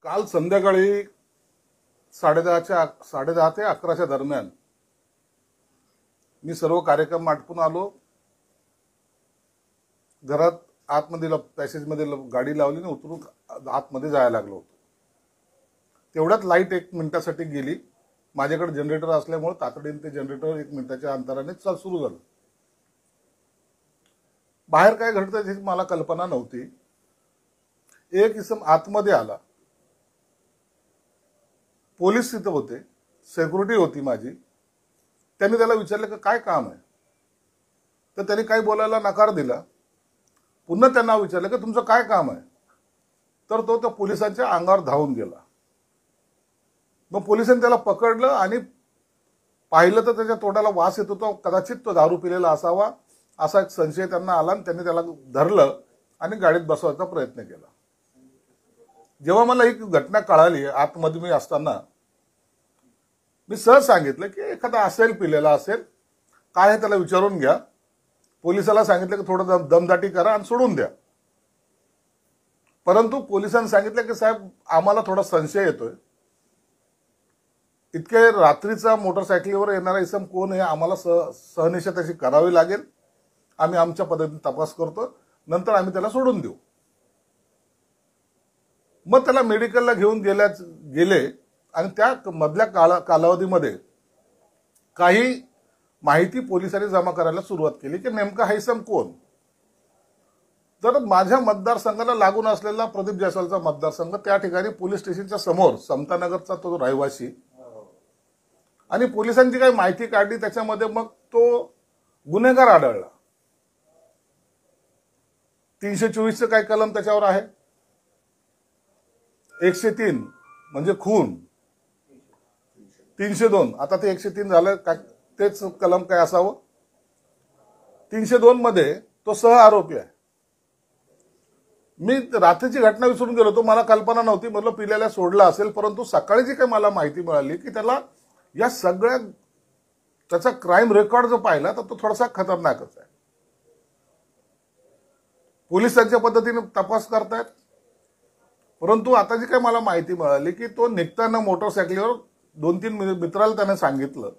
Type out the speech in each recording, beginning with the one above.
काल संध्याकाळी 10:30 ते 11च्या दरम्यान मी सर्व कार्यक्रम आटपून आलो. घरात आतमध्ये पॅसेजमध्ये गाडी लावली आणि उतरून आतमध्ये जायला लागलो होतो. तेवढ्यात लाईट 1 मिनिटासाठी गेली. माझ्याकडे जनरेटर असल्यामुळे तातडीने ते जनरेटर 1 मिनिटाच्या अंतराने सुरू झालं. बाहेर काय घडतं याची मला कल्पना नव्हती. एक इसम आतमध्ये आला. पोलीस तिथं होते, सिक्युरिटी होती माझी. त्यांनी त्याला विचारलं की काय काम आहे, तर त्यांनी काही बोलायला नकार दिला. पुन्हा त्यांना विचारलं की तुमचं काय काम आहे, तर तो त्या पोलिसांच्या अंगावर धावून गेला. मग पोलिसांनी त्याला पकडलं आणि पाहिलं तर त्याच्या तोंडाला वास येत होता. कदाचित तो दारू पिलेला असावा असा एक संशय त्यांना आला आणि त्यांनी त्याला धरलं आणि गाडीत बसवायचा प्रयत्न केला. जेव्हा मला ही घटना कळाली आतमध्ये मी असताना, मी सहज सांगितलं की एखादा असेल, पिलेला असेल, काय आहे त्याला विचारून घ्या. पोलिसाला सांगितलं की थोडं दमदाटी करा आणि सोडून द्या. परंतु पोलिसांनी सांगितलं की साहेब आम्हाला थोडा संशय येतोय. इतके रात्रीचा मोटरसायकलीवर येणारा इसम कोण आहे आम्हाला सहनिशा त्याची करावी लागेल. आम्ही आमच्या पद्धतीने तपास करतो, नंतर आम्ही त्याला सोडून देऊ. मग त्याला मेडिकलला घेऊन गेले आणि त्या मधल्या कालावधीमध्ये काही माहिती पोलिसांनी जमा करायला सुरुवात केली की नेमका हा इसम कोण. तर माझ्या मतदारसंघाला लागून असलेला प्रदीप जायस्वालचा मतदारसंघ, त्या ठिकाणी पोलीस स्टेशनच्या समोर समतानगरचा तो रहिवासी, आणि पोलिसांची काही माहिती काढली त्याच्यामध्ये मग तो गुन्हेगार आढळला. 324चं काय कलम त्याच्यावर आहे, 103 म्हणजे खून, 302 आता ते 103 झालं का, तेच कलम काय असावं. 302 मध्ये तो सह आरोपी आहे. मी रात्रीची घटना विसरून गेलो होतो, मला कल्पना नव्हती. म्हटलं पिल्याला सोडला असेल, परंतु सकाळी जी काही मला माहिती मिळाली की त्याला या सगळ्या त्याचा क्राईम रेकॉर्ड जो पाहिला तर तो थोडासा खतरनाकच आहे. पोलीस त्यांच्या पद्धतीने तपास करतायत. परंतु आता जी काही मला माहिती मिळाली की तो निघताना मोटरसायकलीवर 2-3 मित्राला त्याने सांगितलं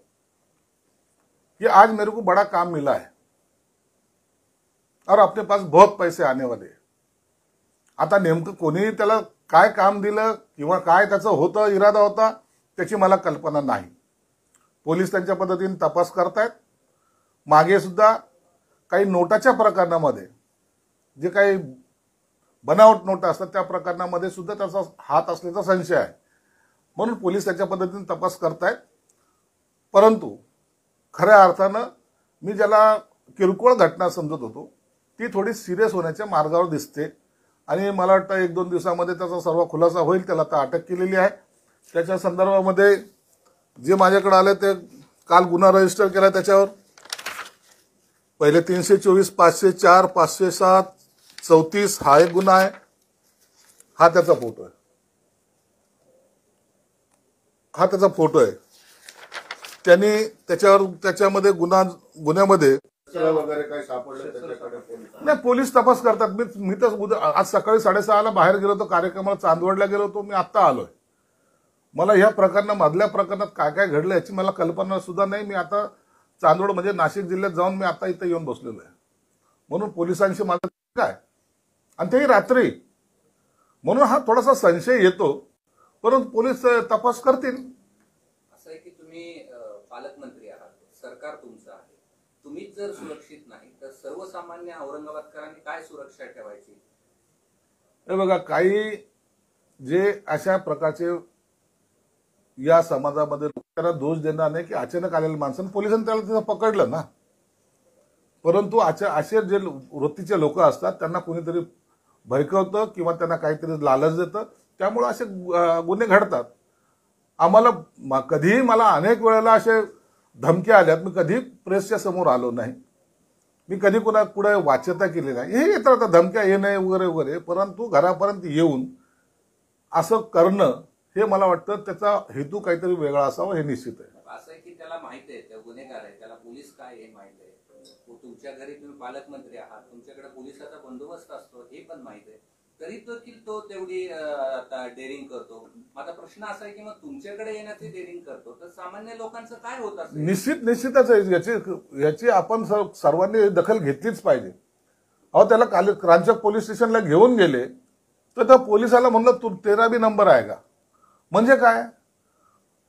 कि आज मेरे को बड़ा काम मिला है और अपने पास बहुत पैसे आने वाले. आता नेमकं कोणी त्याला काय काम दिलं किंवा काय त्याचा होता इरादा होता त्याची मला कल्पना नाही. पोलीस त्यांच्या पद्धतीने तपास करतायत. मागे सुद्धा काही नोटाच्या प्रकरणामध्ये जे काही बनावट नोटा असतात त्या प्रकरणामध्ये सुद्धा त्याचा हात असल्याचा संशय आहे. म्हणून पोलीस त्याच्या पद्धतीने तपास करतायत. परंतु खऱ्या अर्थानं मी ज्याला किरकोळ घटना समजत होतो ती थोडी सिरियस होण्याच्या मार्गावर दिसते आणि मला वाटतं 1-2 दिवसामध्ये त्याचा सर्व खुलासा होईल. त्याला आता अटक केलेली आहे. त्याच्या संदर्भामध्ये जे माझ्याकडे आले ते काल गुन्हा रजिस्टर केला. त्याच्यावर पहिले 324, 504, 507, 34 हा एक गुन्हा आहे. हा त्याचा फोटो आहे. त्यांनी त्याच्यामध्ये गुन्ह्यामध्ये वगैरे काही सापडलं त्याच्याकडे नाही. पोलीस तपास करतात. मी तर आज सकाळी 6:30ला बाहेर गेलो होतो, कार्यक्रमाला चांदवडला गेलो होतो. मी आता आलोय. मला ह्या मधल्या प्रकरणात काय काय घडलं याची मला कल्पना सुद्धा नाही. मी आता चांदवड म्हणजे नाशिक जिल्ह्यात जाऊन मी आता इथं येऊन बसलेलो आहे. म्हणून पोलिसांशी मला काय, आणि तेही रात्री, म्हणून हा थोडासा संशय येतो. परंतु पोलीस तपास करतील. असं आहे की तुम्ही पालकमंत्री आहात, सरकार तुमचं आहे. तुम्हीच जर सुरक्षित नाही तर सर्वसामान्य औरंगाबादकरांनी काय सुरक्षा ठेवायची. हे बघा, काही जे अशा प्रकारचे या समाजामध्ये त्यांना दोष देणार नाही की अचानक आलेल्या माणसानं पोलिसांनी त्याला तिथं पकडलं ना. परंतु असे जे वृत्तीचे लोक असतात त्यांना कोणीतरी भयकवतं किंवा त्यांना काहीतरी लालच देतं, त्यामुळे असे गुन्हे घडतात. आम्हाला कधीही मला अनेक वेळेला असे धमक्या आल्यात. मी कधी प्रेसच्या समोर आलो नाही. मी कधी पुढे वाच्यता केली नाही. हे येतात धमक्या येणे वगैरे वगैरे, परंतु घरापर्यंत येऊन असं करणं हे मला वाटतं त्याचा हेतू काहीतरी वेगळा असावा हे निश्चित आहे. असं आहे की त्याला माहिती आहे त्या गुन्हेगार आहे, त्याला पोलीस काय हे माहिती आहे. तुमच्या घरी तुम्ही पालकमंत्री आहात, तुमच्याकडे पोलिसाचा बंदोबस्त असतो हे पण माहिती आहे. तरी देखील तो तेवढी आता डेअरिंग करतो. माझा प्रश्न असा आहे की मग तुमच्याकडे येण्याचे डेअरिंग करतो तर सामान्य लोकांचं काय होत असेल? निश्चितच आहे. याची आपण सर्वांनी दखल घेतलीच पाहिजे. अहो, त्याला क्रांचक पोलीस स्टेशनला घेऊन गेले तर त्या पोलिसाला म्हणलं तू 13 नंबर आहे का, म्हणजे काय,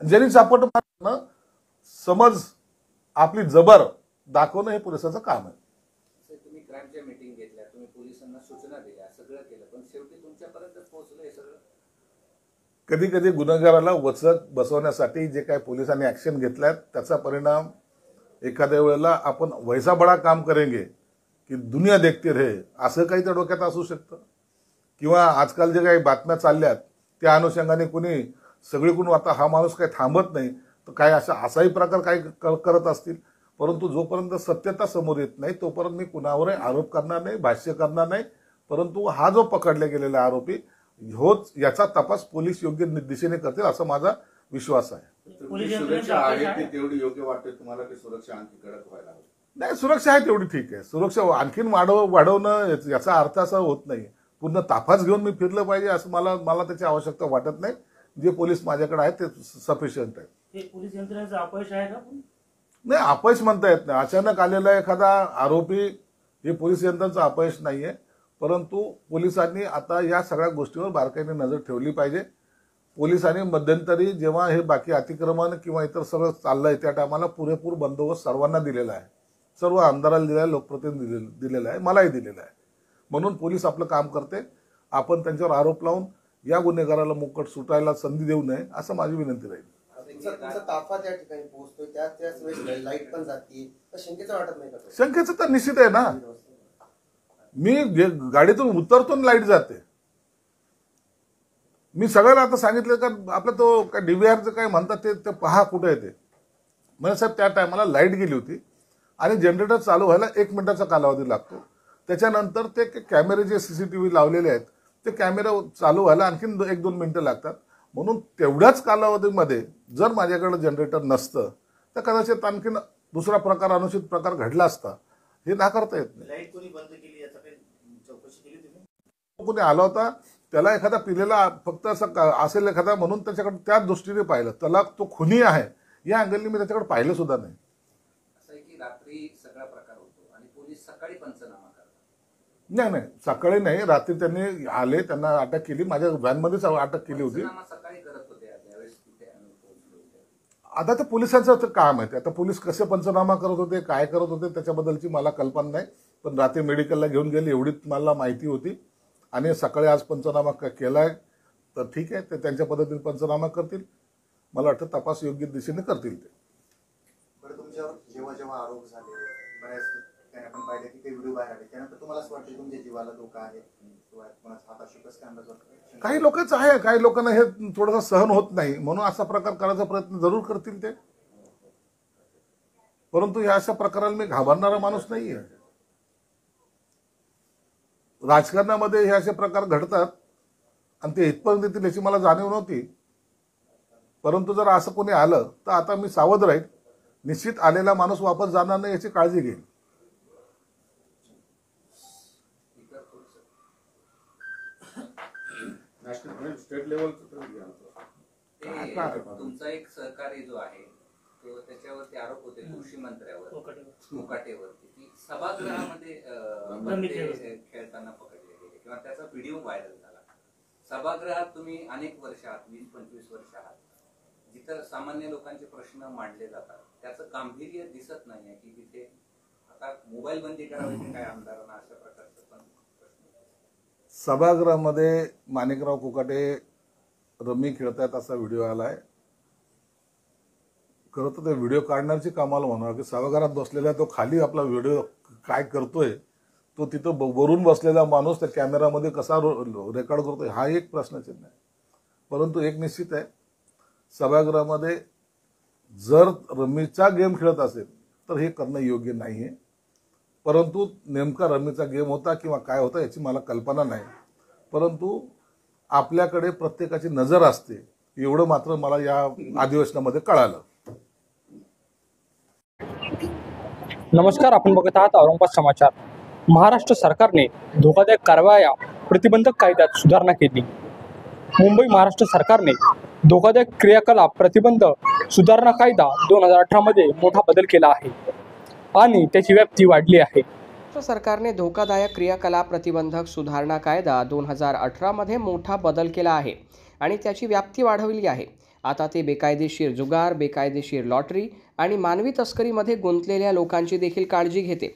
ज्यांनी चापट मारणं समज आपली जबर दाखवणं हे पोलिसाचं काम आहे. तुम्ही क्राईमच्या मीटिंग घेतल्या, तुम्ही पोलिसांना सूचना दिल्या, सगळं केलं, पण शेवटी तुमच्यापर्यंत पोहोचलं हे सगळं. कधी कधी गुन्हेगाराला वचक बसवण्यासाठी जे काही पोलिसांनी ऍक्शन घेतल्यात त्याचा परिणाम एखाद्या वेळेला आपण वैसा बडा काम करेंगे की दुनिया देखते रहे असं काही त्या डोक्यात असू शकतं. किंवा आजकाल जे काही बातम्या चालल्यात त्या अनुषंगाने कुणी सगळीकडून आता हा माणूस काही थांबत नाही तर काय असाही प्रकार काही करत असतील. परंतु जोपर्यंत सत्यता समोर येत नाही तोपर्यंत मी कुणावरही आरोप करणार नाही, भाष्य करणार नाही. परंतु हा जो पकडला गेलेला आरोपी होच याचा तपास पोलीस योग्य दिशेने करतील असा माझा विश्वास आहे. सुरक्षा आहे ती तेवढी योग्य वाटते तुम्हाला की सुरक्षा आणखी कडक व्हायला हवी? नाही, सुरक्षा आहे तेवढी ठीक आहे. सुरक्षा आणखीन वाढवणं याचा अर्थ असा होत नाही पूर्ण ताफाच घेऊन मी फिरलं पाहिजे असं मला त्याची आवश्यकता वाटत नाही. जे पोलीस माझ्याकडे आहेत ते सफिशियंट आहे. हे पोलीस यंत्रणेचं अपयश आहे का? नाही, अपयश म्हणता येत नाही. अचानक आलेला एखादा आरोपी हे पोलीस यंत्रणेचं अपयश नाहीये. परंतु पोलिसांनी आता या सगळ्या गोष्टीवर बारकाईने नजर ठेवली पाहिजे. पोलिसांनी मध्यंतरी जेव्हा हे बाकी अतिक्रमण किंवा इतर सगळं चाललंय त्या टायमाला पुरेपूर बंदोबस्त सर्वांना दिलेला आहे. सर्व आमदाराला दिलेला आहे, लोकप्रतिनिधी दिलेला आहे, मलाही दिलेला आहे. म्हणून पोलीस आपलं काम करते. आपण त्यांच्यावर आरोप लावून या गुन्हेगाराला मुकट सुटायला संधी देऊ नये असं माझी विनंती राहील. तुमचा ताफा त्या ठिकाणी पोहोचतोय त्याच वेळेस लाईट पण जाते तर शंकेचं वाटत नाही का? शंकेचं तर निश्चित आहे ना. मी गाडीतून उतरतो लाईट जाते. मी सगळ्याला आता सांगितलं का आपलं तो काय डीव्हीआरचं काय म्हणतात ते पहा कुठे आहे ते. म्हणजे साहेब त्या टायमाला लाईट गेली होती आणि जनरेटर चालू व्हायला 1 मिनिटाचा कालावधी लागतो. त्याच्यानंतर ते कॅमेरे जे सीसीटीव्ही लावलेले आहेत ते कॅमेरा चालू व्हायला आणखीन 1-2 मिनिटं लागतात. म्हणून तेवढ्याच कालावधीमध्ये जर माझ्याकडे जनरेटर नसतं तर कदाचित आणखीन दुसरा प्रकार, अनुचित प्रकार घडला असता. हे नाकारता येत नाही. लाईट कोणी बंद केली याचा काही चौकशी केली तुम्ही? कोणी आला होता त्याला एखादा पिलेला फक्त असं असेल एखादा म्हणून त्याच्याकडे त्या दृष्टीने पाहिलं. त्याला तो खुनी आहे या अँगलने मी त्याच्याकडे पाहिलं सुद्धा नाही. असं आहे की रात्री सगळा प्रकार होतो आणि पोलीस सकाळी पंचनामा करतात. नाही, सकाळी नाही, रात्री त्यांनी आले, त्यांना अटक केली. माझ्या व्हॅनमध्येच अटक केली होती. सकाळी करत होते त्यावेळेस कुठे पोहोचलो होते? आता ते पोलिसांचं काम आहे. आता पोलीस कसे पंचनामा करत होते, काय करत होते त्याच्याबद्दलची मला कल्पना नाही. पण रात्री मेडिकलला घेऊन गेले एवढीच मला माहिती होती. आणि सकाळी आज पंचनामा केलाय तर ठीक आहे, ते त्यांच्या पद्धतीने पंचनामा करतील. मला वाटतं तपास योग्य दिशेने करतील ते. बरं, तुमच्यावर जेव्हा आरोप झाले बऱ्याच ठिकाणी आपण पाहिले की ते व्हिडिओ बाहेर आले त्यानंतर तुम्हाला असं वाटतं तुमच्या जीवाला धोका आहे किंवा कोणाचा हात असू कसं काय अंदाज वाटतो? काही लोकांचं आहे, काही लोकांना हे थोडंसं सहन होत नाही म्हणून असा प्रकार करायचा प्रयत्न जरूर करतील ते. परंतु या अशा प्रकाराला मी घाबरणारा माणूस नाहीये. राजकारणामध्ये हे असे प्रकार घडतात आणि ते इथपर्यंत येतील याची मला जाणीव नव्हती. परंतु जर असं कोणी आलं तर आता मी सावध राहील. निश्चित आलेला माणूस वापस जाणार नाही याची काळजी घेईल. स्टेट लेवलचं तुमचा एक सहकारी जो आहे तो त्याच्यावरती आरोप होते कृषी मंत्र्यावर मुकाटेवरती की सभागृहामध्ये खेळताना पकडले गेले किंवा त्याचा व्हिडिओ व्हायरल झाला. सभागृहात तुम्ही अनेक वर्ष आहात, 20-25 वर्ष आहात, जिथं सामान्य लोकांचे प्रश्न मांडले जातात त्याचं गांभीर्य दिसत नाहीये की तिथे आता मोबाईल बंदी करावी काय आमदारांना अशा प्रकारचं पण प्रश्न. सभागृहामध्ये माणिकराव कोकाटे रमी खेळतायत असा व्हिडिओ आलाय. खरं तर ते व्हिडिओ काढण्याची कामाला म्हणणार की सभागृहात बसलेला तो खाली आपला व्हिडिओ काय करतोय, तो तिथं वरून बसलेला माणूस त्या कॅमेरामध्ये कसा रेकॉर्ड करतोय हा एक प्रश्नचिन्ह आहे. परंतु एक निश्चित आहे, सभागृहामध्ये जर रमीचा गेम खेळत असेल तर हे करणं योग्य नाहीये. परंतु नेमका रमीचा गेम होता किंवा काय होता याची मला कल्पना नाही. परंतु आपल्याकडे प्रत्येकाची नजर असते एवढं मात्र मला या अधिवेशनामध्ये कळालं. नमस्कार, आपण बघत आहात औरंगाबाद समाचार. महाराष्ट्र सरकारने धोकादायक कारवाया प्रतिबंधक कायद्यात सुधारणा केली. मुंबई महाराष्ट्र सरकारने धोकादायक क्रियाकलाप प्रतिबंध सुधारणा कायदा 2018 मध्ये मोठा बदल केला आहे आणि त्याची व्याप्ती वाढली आहे. महाराष्ट्र सरकारने धोकादायक क्रियाकलाप प्रतिबंधक सुधारणा कायदा 2018 मध्ये मोठा बदल केला आहे आणि त्याची व्याप्ती वाढवली आहे. आता ते बेकायदेशीर जुगार, बेकायदेशीर लॉटरी आणि मानवी तस्करीमध्ये गुंतलेल्या लोकांची देखील काळजी घेते.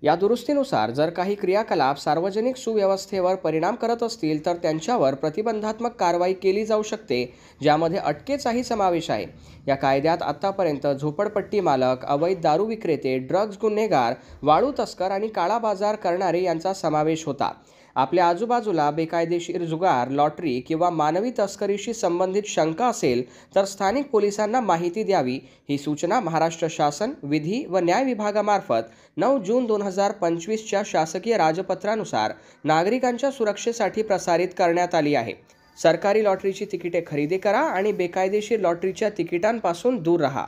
या दुरुस्तीनुसार जर काही क्रियाकलाप सार्वजनिक सुव्यवस्थेवर परिणाम करत असतील तर त्यांच्यावर प्रतिबंधात्मक कारवाई केली जाऊ शकते, ज्यामध्ये अटकेचाही समावेश आहे. या कायद्यात आतापर्यंत झोपडपट्टी मालक, अवैध दारू विक्रेते, ड्रग्ज गुन्हेगार, वाळू तस्कर आणि काळा बाजार करणारे यांचा समावेश होता. आपल्या आजूबाजूला बेकायदेशीर जुगार, लॉटरी किंवा मानवी तस्करीशी संबंधित शंका असेल तर स्थानिक पोलिसांना माहिती द्यावी, ही सूचना महाराष्ट्र शासन विधी व न्याय विभागामार्फत 9 जून 2025च्या शासकीय राजपत्रानुसार नागरिकांच्या सुरक्षेसाठी प्रसारित करण्यात आली आहे. सरकारी लॉटरीची तिकिटे खरेदी करा आणि बेकायदेशीर लॉटरीच्या तिकिटांपासून दूर राहा.